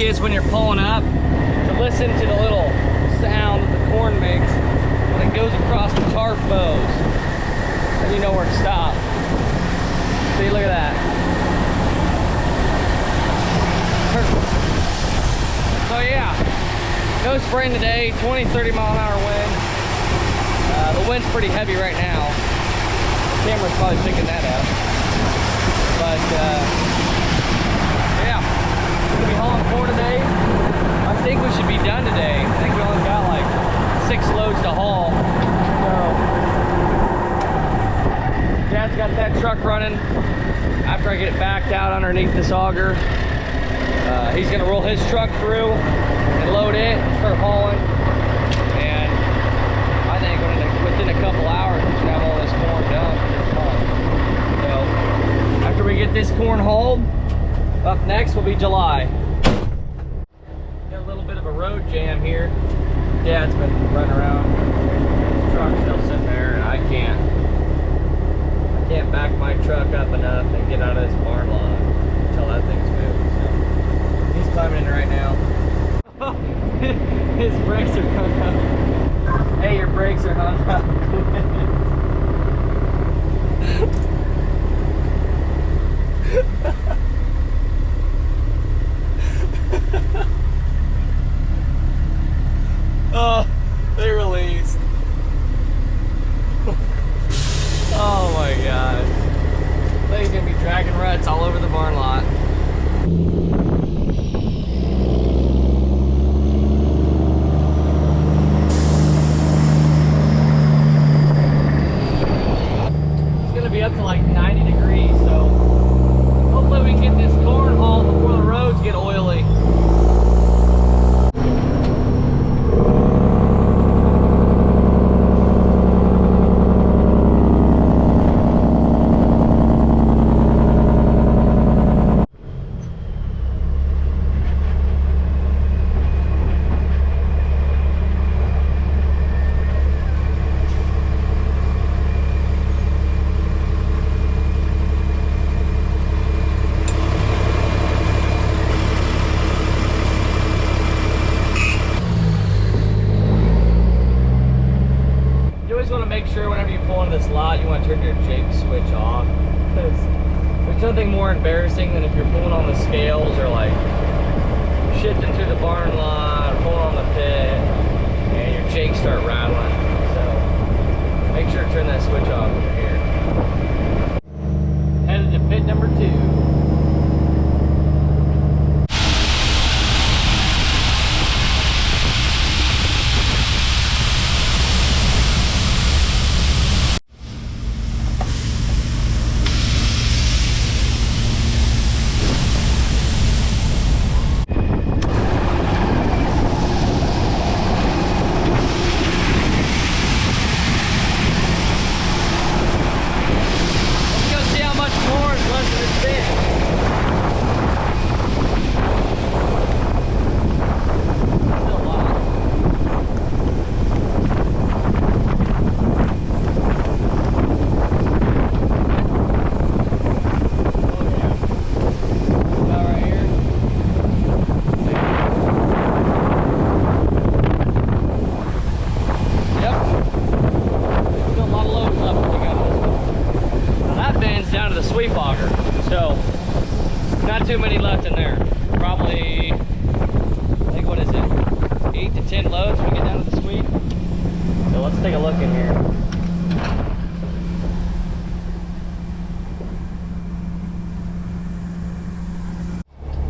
is when you're pulling up to listen to the little sound that the corn makes when it goes across the tarp bows. And you know where to stop. See, look at that. So yeah, no spraying today, 20-30 mile an hour wind. The wind's pretty heavy right now. The camera's probably picking that up. But yeah, we're gonna be hauling corn today. I think we should be done today. I think we only got like 6 loads to haul. So Dad's got that truck running. After I get it backed out underneath this auger, he's gonna roll his truck through and load it and start hauling. And I think within a couple hours we should have all this corn done for this month. So after we get this corn hauled, up next will be July. Got a little bit of a road jam here. Dad's been running around. His truck's still sitting there, and I can't back my truck up enough and get out of this barn lot until that thing's moved. So he's climbing in right now. His brakes are hung up. Hey, your brakes are hung up. Oh, they released. Oh my god. Thing's gonna be dragging ruts all over the barn lot. It's gonna be up to like 90 degrees, so hopefully we can get this corn hauled before the roads get oily. Make sure whenever you pull into this lot, you want to turn your jig switch off, because there's nothing more embarrassing than if you're pulling on the scales or like shifting through the barn lot or pulling on the pit and your jigs start rattling. So make sure to turn that switch off when you're here. Headed to pit number 2. Not too many left in there. Probably, I think, what is it? 8 to 10 loads when we get down to the sweep. So let's take a look in here.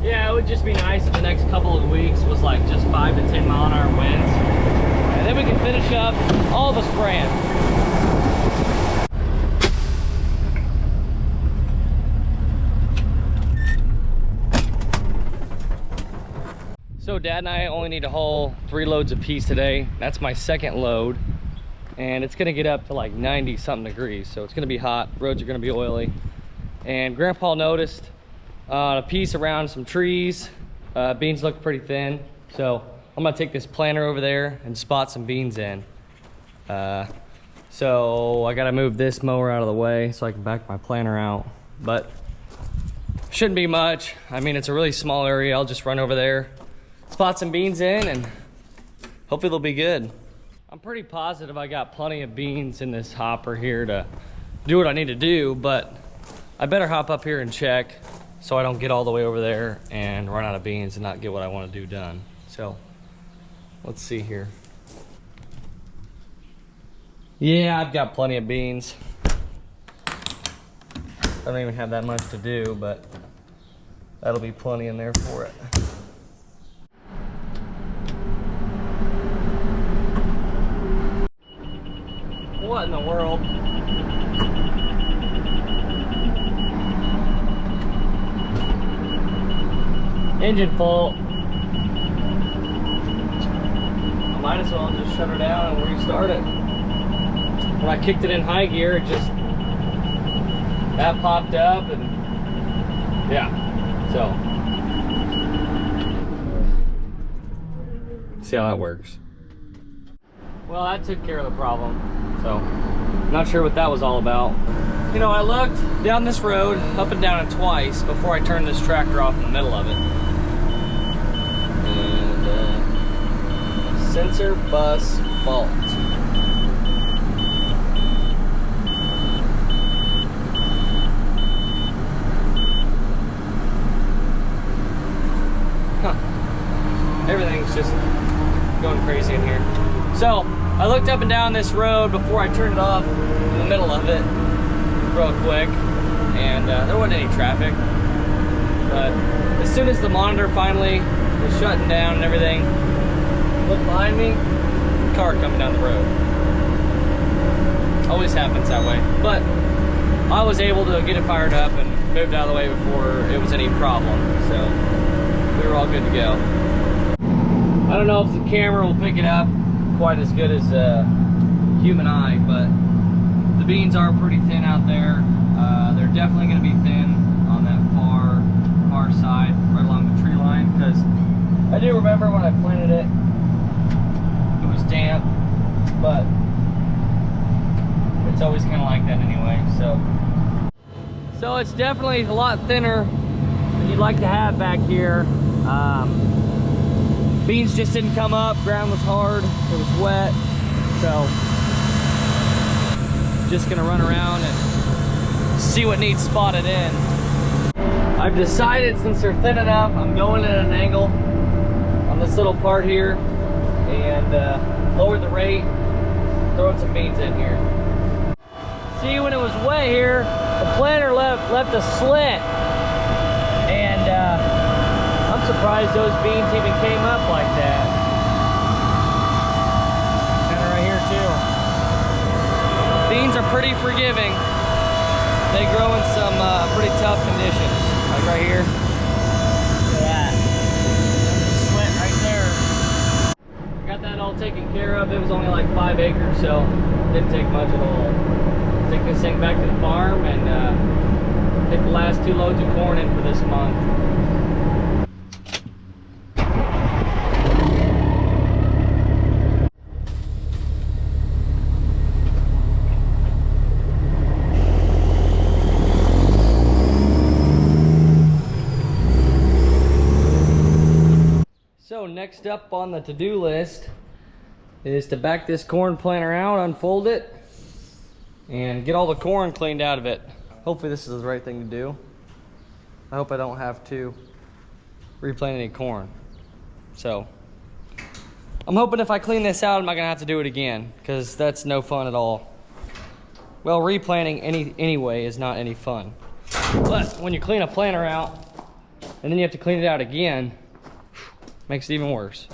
Yeah, it would just be nice if the next couple of weeks was like just 5 to 10 mile an hour winds. And then we can finish up all the spraying. So Dad and I only need to haul 3 loads apiece today. That's my second load. And it's gonna get up to like 90 something degrees. So it's gonna be hot, roads are gonna be oily. And Grandpa noticed a piece around some trees. Beans look pretty thin. So I'm gonna take this planter over there and spot some beans in. So I gotta move this mower out of the way so I can back my planter out. But shouldn't be much. I mean, it's a really small area. I'll just run over there, spot some beans in and hopefully they'll be good. I'm pretty positive I got plenty of beans in this hopper here to do what I need to do, but I better hop up here and check so I don't get all the way over there and run out of beans and not get what I want to do done. So let's see here. Yeah, I've got plenty of beans. I don't even have that much to do, but that'll be plenty in there for it. What in the world? Engine fault. I might as well just shut her down and restart it. When I kicked it in high gear, it just, that popped up and yeah, so. See how that works. Well, that took care of the problem. So, not sure what that was all about. You know, I looked down this road, up and down it twice before I turned this tractor off in the middle of it. And, sensor bus fault. Huh. Everything's just going crazy in here. So, I looked up and down this road before I turned it off in the middle of it real quick, and there wasn't any traffic. But as soon as the monitor finally was shutting down and everything, look behind me, car coming down the road. Always happens that way. But I was able to get it fired up and moved out of the way before it was any problem. So we were all good to go. I don't know if the camera will pick it up quite as good as human eye, but the beans are pretty thin out there. They're definitely going to be thin on that far side, right along the tree line, because I do remember when I planted it, it was damp, but it's always kind of like that anyway. So it's definitely a lot thinner than you'd like to have back here. Beans just didn't come up, ground was hard, it was wet, so just gonna run around and see what needs spotted in. I've decided, since they're thin enough, I'm going at an angle on this little part here and lower the rate, throwing some beans in here. See, when it was wet here, the planter left a slit, and I'm surprised those beans even came up like that. Kind of right here too. Beans are pretty forgiving. They grow in some pretty tough conditions. Like right here. Look at that. Slit right there. Got that all taken care of. It was only like 5 acres, so it didn't take much at all. Take this thing back to the farm and take the last 2 loads of corn in for this month. So next up on the to-do list is to back this corn planter out, unfold it, and get all the corn cleaned out of it. Hopefully this is the right thing to do. I hope I don't have to replant any corn. So I'm hoping if I clean this out, I'm not gonna have to do it again, because that's no fun at all. Well, replanting anyway is not any fun. But when you clean a planter out and then you have to clean it out again, makes it even worse.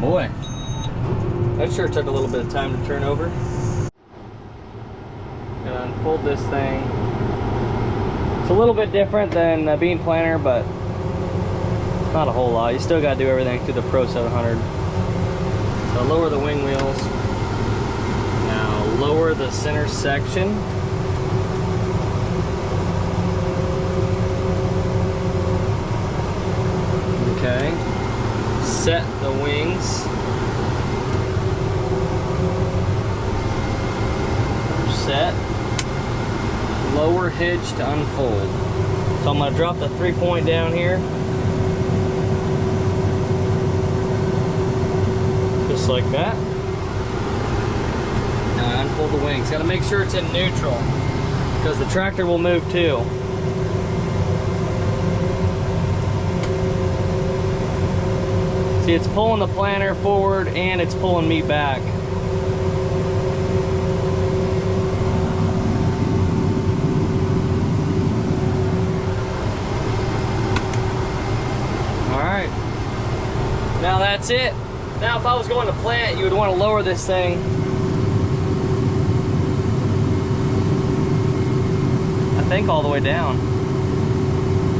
Boy, that sure took a little bit of time to turn over. Gonna unfold this thing. It's a little bit different than a bean planter, but not a whole lot. You still gotta do everything through the Pro 700. So lower the wing wheels. Now lower the center section. Okay. Set the wings. Set. Lower quarter hitch to unfold. So I'm gonna drop the 3-point down here. Just like that. Now I unfold the wings. Gotta make sure it's in neutral because the tractor will move too. See, it's pulling the planter forward and it's pulling me back. Alright. Now that's it. Now if I was going to plant, you would want to lower this thing. I think all the way down.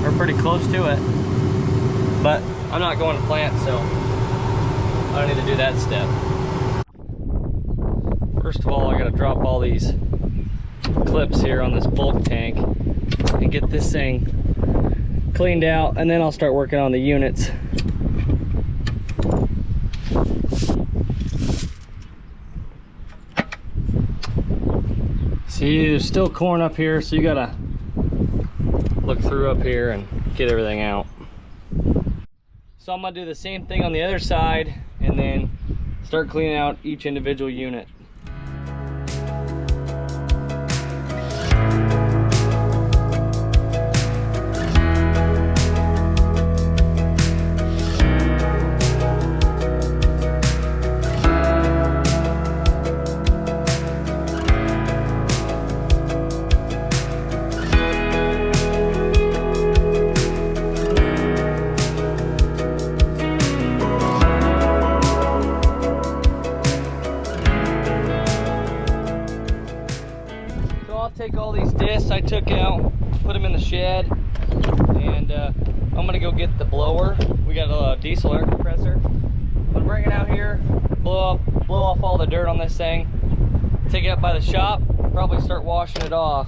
We're pretty close to it. But I'm not going to plant, so I don't need to do that step. First of all, I gotta drop all these clips here on this bulk tank and get this thing cleaned out, and then I'll start working on the units. See, there's still corn up here, so you gotta look through up here and get everything out. So I'm gonna do the same thing on the other side and then start cleaning out each individual unit. Take all these discs I took out, put them in the shed, and I'm gonna go get the blower. We got a diesel air compressor. I'm gonna bring it out here, blow off all the dirt on this thing, take it up by the shop, probably start washing it off.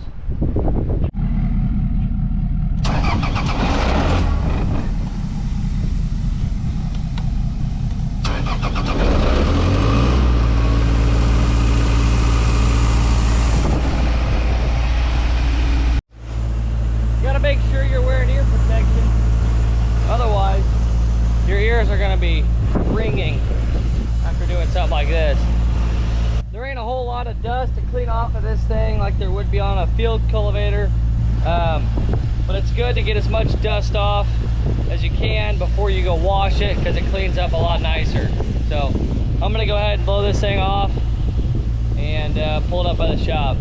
Make sure you're wearing ear protection, otherwise your ears are going to be ringing after doing something like this. There ain't a whole lot of dust to clean off of this thing like there would be on a field cultivator, but it's good to get as much dust off as you can before you go wash it, because it cleans up a lot nicer. So I'm going to go ahead and blow this thing off and pull it up by the shop.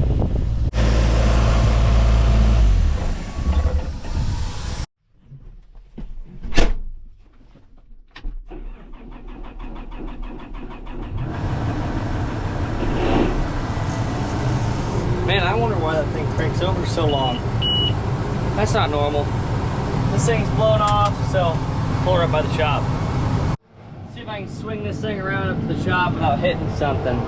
Man, I wonder why that thing cranks over so long. That's not normal. This thing's blown off, so pull her up by the shop. See if I can swing this thing around up to the shop without hitting something.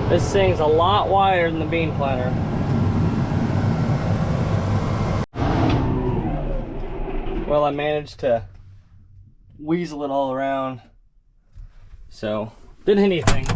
This thing's a lot wider than the bean planter. Well, I managed to weasel it all around, so didn't hit anything.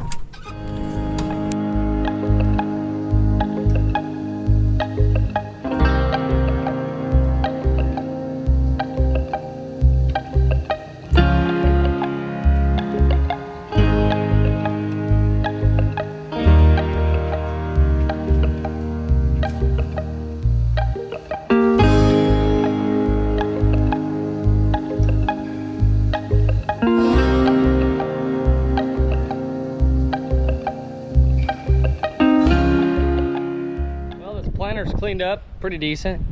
Cleaned up pretty decent.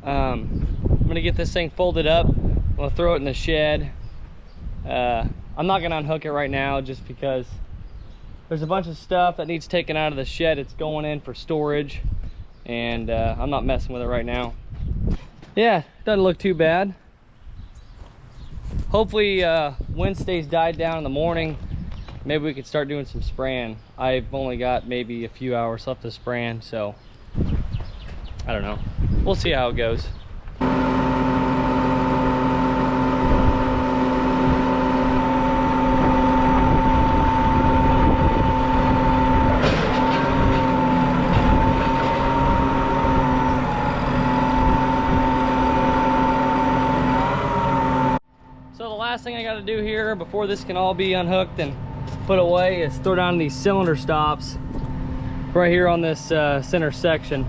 I'm gonna get this thing folded up. I'm gonna throw it in the shed. I'm not gonna unhook it right now just because there's a bunch of stuff that needs taken out of the shed. It's going in for storage, and I'm not messing with it right now. Yeah, doesn't look too bad. Hopefully wind stays died down in the morning. Maybe we could start doing some spraying. I've only got maybe a few hours left of spraying, so I don't know. We'll see how it goes. last thing I got to do here before this can all be unhooked and put away is throw down these cylinder stops right here on this center section,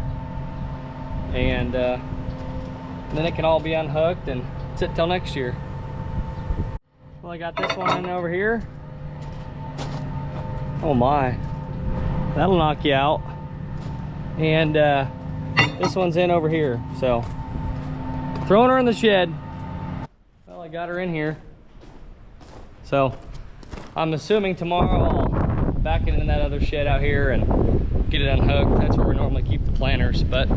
and then it can all be unhooked and sit till next year. Well, I got this one in over here. Oh my, that'll knock you out. And this one's in over here, so throwing her in the shed. Well, I got her in here, so I'm assuming tomorrow I'll back it in that other shed out here and get it unhooked. That's where we normally keep the planters, but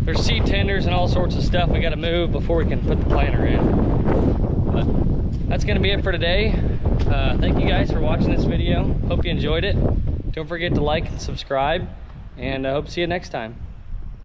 there's seed tenders and all sorts of stuff we got to move before we can put the planter in. But that's going to be it for today. Thank you guys for watching this video. Hope you enjoyed it. Don't forget to like and subscribe, and I hope to see you next time.